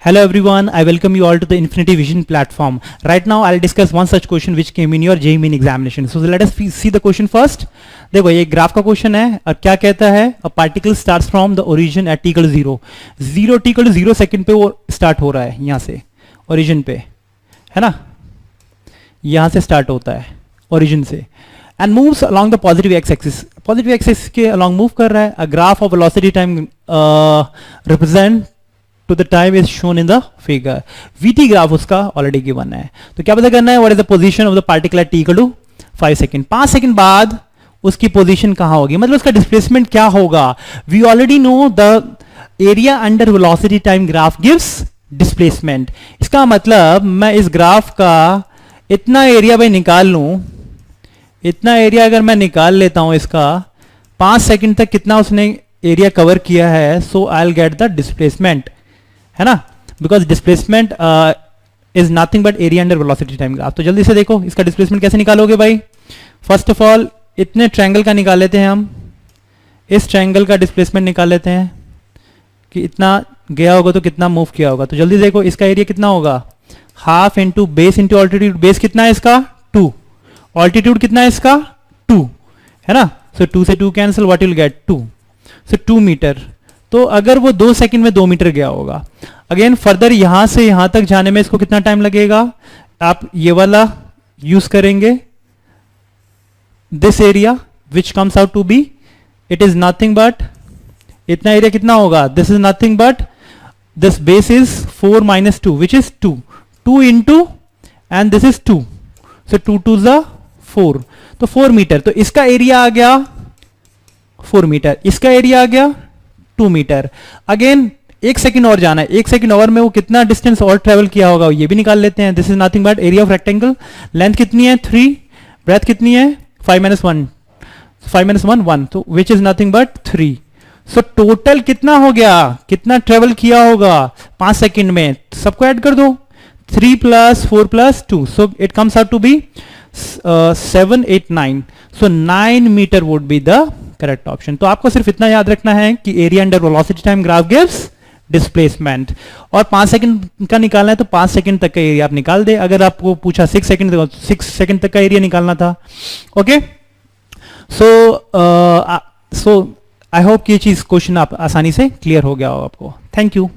Hello everyone, I welcome you all to the Infinity Vision platform. Right now I'll discuss one such question which came in your JEE Main examination. So let us see the question first. देखो ये graph का question है और क्या कहता है, a particle starts from the origin at t = 0. 0 second पे वो स्टार्ट हो रहा है, यहाँ से ओरिजिन पे, है ना, यहाँ से स्टार्ट होता है ओरिजिन से, and moves along the positive X axis. Positive axis के अलॉन्ग मूव कर रहा है. A graph of velocity time represent to the time is shown in the figure. VT graph उसका ऑलरेडी गिवन है. तो क्या पता करना है, what is the position of the particle at t = 5 second. 5 second बाद उसकी पोजीशन कहां होगी, मतलब उसका डिस्प्लेसमेंट क्या होगा. We already know the area under velocity time graph gives displacement. इसका मतलब मैं इस ग्राफ का इतना एरिया भाई निकाल लूं, इतना एरिया अगर मैं निकाल लेता हूं इसका, 5 सेकंड तक कितना उसने एरिया कवर किया है, so I will get the displacement, है ना, because displacement is nothing but area under velocity time graph. तो जल्दी से देखो इसका डिस्प्लेसमेंट कैसे निकालोगे भाई. फर्स्ट ऑफ ऑल इतने ट्रायंगल का निकाल लेते हैं हम, इस ट्रायंगल का डिस्प्लेसमेंट निकाल लेते हैं कि इतना गया होगा तो कितना मूव किया होगा. तो जल्दी देखो इसका एरिया कितना होगा, half into base into altitude. Base कितना है इसका 2, ऑल्टीट्यूड कितना है इसका 2, है ना. सो 2 से 2 cancel, what will get 2. So 2 metre. तो अगर वो 2 सेकंड में 2 मीटर गया होगा, अगेन फर्दर यहां से यहां तक जाने में इसको कितना टाइम लगेगा. आप ये वाला यूज करेंगे, this area which comes out to be, it is nothing but, इतना एरिया कितना होगा, this is nothing but, this base is 4 - 2 which is 2 into and this is 2, so 2 2 ज़ा 4, तो 4 मीटर. तो इसका एरिया आ गया 4 मीटर, इसका एरिया आ गया 2 मीटर. अगेन 1 सेकंड और जाना है, 1 सेकंड और में वो कितना डिस्टेंस और ट्रेवल किया होगा ये भी निकाल लेते हैं. This is nothing but area of rectangle. Length कितनी है 3, ब्रेथ कितनी है 5 - 1, 5 - 1 1, तो which is nothing but 3. So total कितना हो गया, कितना ट्रेवल किया होगा 5 सेकंड में, सबको ऐड कर दो, 3 + 4 + 2, so it comes out to be 7 8 9. So 9 metre would be the correct option. तो आपको सिर्फ इतना याद रखना है कि area under velocity time graph gives displacement, और 5 सेकंड का निकालना है तो 5 सेकंड तक का एरिया आप निकाल दे. अगर आपको पूछा 6 सेकंड तक का एरिया निकालना था. ओके, सो आई होप कि ये चीज क्वेश्चन आप आसानी से क्लियर हो गया हो आपको. Thank you.